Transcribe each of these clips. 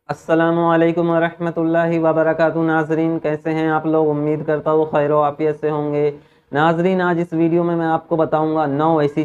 अस्सलामुअलैकुम वरहमतुल्लाहि वबरकातुहू। नाजरीन, कैसे हैं आप लोग? उम्मीद करता हूँ खैर आफियत से होंगे। नाजरीन, आज इस वीडियो में मैं आपको बताऊंगा 9 ऐसी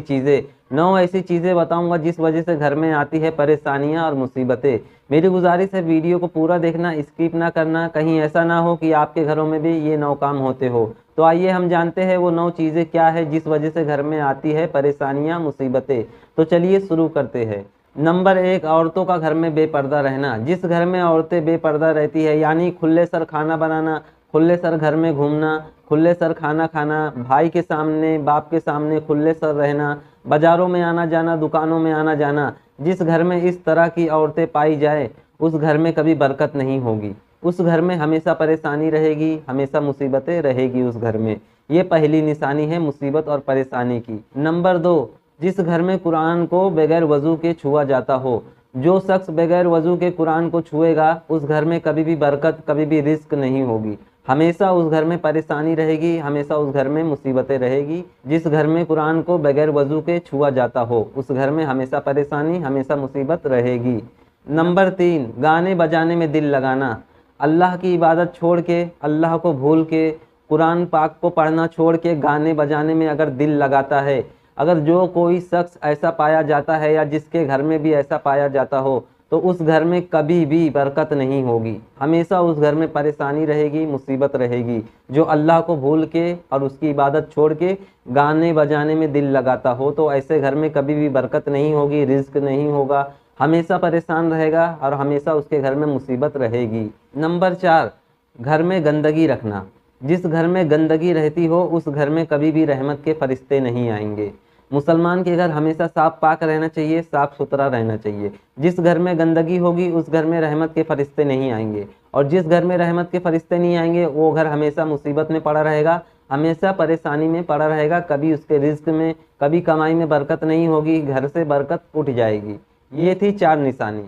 चीज़ें बताऊंगा जिस वजह से घर में आती है परेशानियां और मुसीबतें। मेरी गुजारिश है वीडियो को पूरा देखना, स्किप ना करना। कहीं ऐसा ना हो कि आपके घरों में भी ये 9 काम होते हो। तो आइए हम जानते हैं वो 9 चीज़ें क्या है जिस वजह से घर में आती है परेशानियां मुसीबतें। तो चलिए शुरू करते हैं। नंबर 1, औरतों का घर में बेपर्दा रहना। जिस घर में औरतें बेपर्दा रहती है, यानी खुले सर खाना बनाना, खुले सर घर में घूमना, खुले सर खाना खाना, भाई के सामने बाप के सामने खुले सर रहना, बाजारों में आना जाना, दुकानों में आना जाना, जिस घर में इस तरह की औरतें पाई जाए उस घर में कभी बरकत नहीं होगी। उस घर में हमेशा परेशानी रहेगी, हमेशा मुसीबतें रहेगी उस घर में। ये पहली निशानी है मुसीबत और परेशानी की। नंबर 2, जिस घर में कुरान को बगैर वजू के छुआ जाता हो। जो शख्स बगैर वजू के कुरान को छुएगा उस घर में कभी भी बरकत, कभी भी रिस्क नहीं होगी। हमेशा उस घर में परेशानी रहेगी, हमेशा उस घर में मुसीबतें रहेगी। जिस घर में कुरान को बगैर वजू के छुआ जाता हो उस घर में हमेशा परेशानी, हमेशा मुसीबत रहेगी। नंबर 3, गाने बजाने में दिल लगाना। अल्लाह की इबादत छोड़ के, अल्लाह को भूल के, कुरान पाक को पढ़ना छोड़ के गाने बजाने में अगर दिल लगाता है, अगर जो कोई शख्स ऐसा पाया जाता है या जिसके घर में भी ऐसा पाया जाता हो, तो उस घर में कभी भी बरकत नहीं होगी। हमेशा उस घर में परेशानी रहेगी, मुसीबत रहेगी। जो अल्लाह को भूल के और उसकी इबादत छोड़ के गाने बजाने में दिल लगाता हो तो ऐसे घर में कभी भी बरकत नहीं होगी, रिज्क नहीं होगा, हमेशा परेशान रहेगा और हमेशा उसके घर में मुसीबत रहेगी। नंबर 4, घर में गंदगी रखना। जिस घर में गंदगी रहती हो उस घर में कभी भी रहमत के फरिश्ते नहीं आएंगे। मुसलमान के घर हमेशा साफ पाक रहना चाहिए, साफ सुथरा रहना चाहिए। जिस घर में गंदगी होगी उस घर में रहमत के फरिश्ते नहीं आएंगे, और जिस घर में रहमत के फरिश्ते नहीं आएंगे वो घर हमेशा मुसीबत में पड़ा रहेगा, हमेशा परेशानी में पड़ा रहेगा। कभी उसके रिज्क में, कभी कमाई में बरकत नहीं होगी, घर से बरकत उठ जाएगी। ये थी 4 निशानी।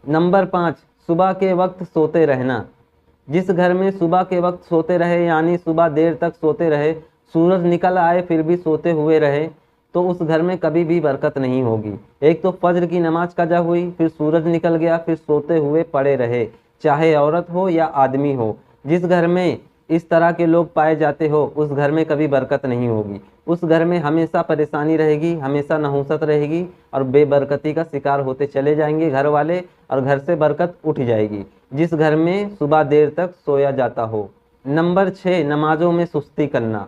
नंबर 5, सुबह के वक्त सोते रहना। जिस घर में सुबह के वक्त सोते रहे, यानी सुबह देर तक सोते रहे, सूरज निकल आए फिर भी सोते हुए रहे, तो उस घर में कभी भी बरकत नहीं होगी। एक तो फज्र की नमाज कजा हुई, फिर सूरज निकल गया, फिर सोते हुए पड़े रहे, चाहे औरत हो या आदमी हो। जिस घर में इस तरह के लोग पाए जाते हो उस घर में कभी बरकत नहीं होगी। उस घर में हमेशा परेशानी रहेगी, हमेशा नहुसत रहेगी और बेबरकती का शिकार होते चले जाएंगे घर वाले, और घर से बरकत उठ जाएगी जिस घर में सुबह देर तक सोया जाता हो। नंबर 6, नमाजों में सुस्ती करना।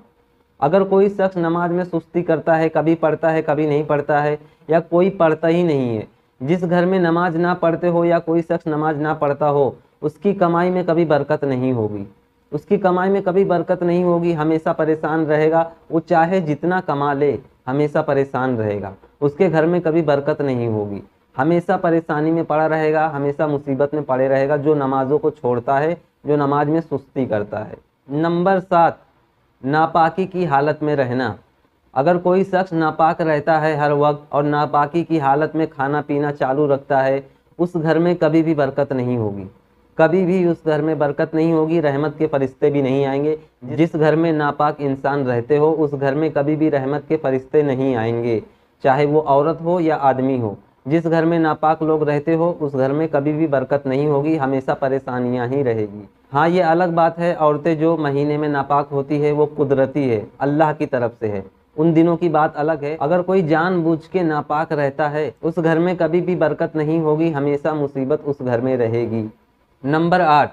अगर कोई शख्स नमाज में सुस्ती करता है, कभी पढ़ता है कभी नहीं पढ़ता है, या कोई पढ़ता ही नहीं है, जिस घर में नमाज ना पढ़ते हो या कोई शख्स नमाज ना पढ़ता हो उसकी कमाई में कभी बरकत नहीं होगी। उसकी कमाई में कभी बरकत नहीं होगी, हमेशा परेशान रहेगा। वो चाहे जितना कमा ले हमेशा परेशान रहेगा, उसके घर में कभी बरकत नहीं होगी, हमेशा परेशानी में पड़ा रहेगा, हमेशा मुसीबत में पड़े रहेगा जो नमाजों को छोड़ता है, जो नमाज में सुस्ती करता है। नंबर 7, नापाकी की हालत में रहना। अगर कोई शख्स नापाक रहता है हर वक्त और नापाकी की हालत में खाना पीना चालू रखता है उस घर में कभी भी बरकत नहीं होगी, कभी भी उस घर में बरकत नहीं होगी, रहमत के फरिश्ते भी नहीं आएंगे। जिस घर में नापाक इंसान रहते हो उस घर में कभी भी रहमत के फरिश्ते नहीं आएंगे, चाहे वो औरत हो या आदमी हो। जिस घर में नापाक लोग रहते हो उस घर में कभी भी बरकत नहीं होगी, हमेशा परेशानियां ही रहेगी। हाँ, ये अलग बात है, औरतें जो महीने में नापाक होती है वो कुदरती है, अल्लाह की तरफ से है, उन दिनों की बात अलग है। अगर कोई जानबूझ के नापाक रहता है उस घर में कभी भी बरकत नहीं होगी, हमेशा मुसीबत उस घर में रहेगी। नंबर 8,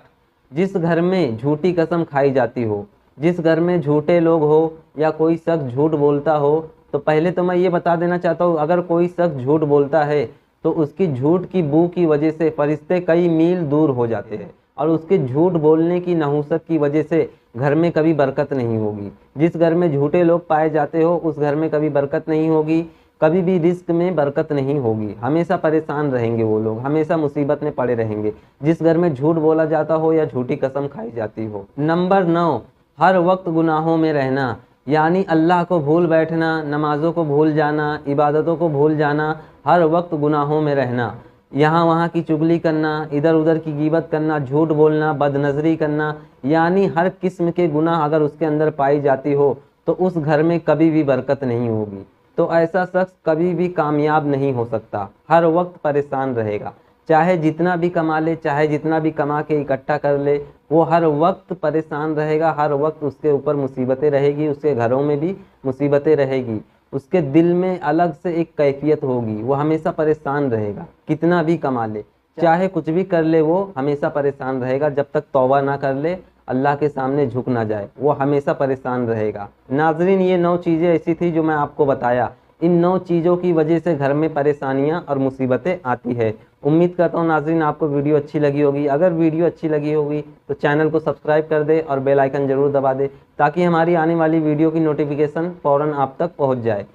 जिस घर में झूठी कसम खाई जाती हो। जिस घर में झूठे लोग हो या कोई शख्स झूठ बोलता हो, तो पहले तो मैं ये बता देना चाहता हूँ, अगर कोई शख्स झूठ बोलता है तो उसकी झूठ की बू की वजह से फरिश्ते कई मील दूर हो जाते हैं, और उसके झूठ बोलने की नहुसत की वजह से घर में कभी बरकत नहीं होगी। जिस घर में झूठे लोग पाए जाते हो उस घर में कभी बरकत नहीं होगी, कभी भी रिस्क में बरकत नहीं होगी, हमेशा परेशान रहेंगे वो लोग, हमेशा मुसीबत में पड़े रहेंगे जिस घर में झूठ बोला जाता हो या झूठी कसम खाई जाती हो। नंबर 9, हर वक्त गुनाहों में रहना। यानी अल्लाह को भूल बैठना, नमाजों को भूल जाना, इबादतों को भूल जाना, हर वक्त गुनाहों में रहना, यहाँ वहाँ की चुगली करना, इधर उधर की गीबत करना, झूठ बोलना, बदनजरी करना, यानी हर किस्म के गुनाह अगर उसके अंदर पाई जाती हो तो उस घर में कभी भी बरकत नहीं होगी। तो ऐसा शख्स कभी भी कामयाब नहीं हो सकता, हर वक्त परेशान रहेगा, चाहे जितना भी कमा ले, चाहे जितना भी कमा के इकट्ठा कर ले, वो हर वक्त परेशान रहेगा, हर वक्त उसके ऊपर मुसीबतें रहेगी, उसके घरों में भी मुसीबतें रहेगी, उसके दिल में अलग से एक कैफियत होगी, वो हमेशा परेशान रहेगा। कितना भी कमा ले, चाहे कुछ भी कर ले, वो हमेशा परेशान रहेगा। जब तक तौबा ना कर ले, अल्लाह के सामने झुक ना जाए, वो हमेशा परेशान रहेगा। नाजरीन, ये 9 चीज़ें ऐसी थी जो मैं आपको बताया। इन 9 चीज़ों की वजह से घर में परेशानियां और मुसीबतें आती है। उम्मीद करता हूँ नाजरीन आपको वीडियो अच्छी लगी होगी। अगर वीडियो अच्छी लगी होगी तो चैनल को सब्सक्राइब कर दे और बेल आइकन ज़रूर दबा दे, ताकि हमारी आने वाली वीडियो की नोटिफिकेशन फ़ौरन आप तक पहुँच जाए।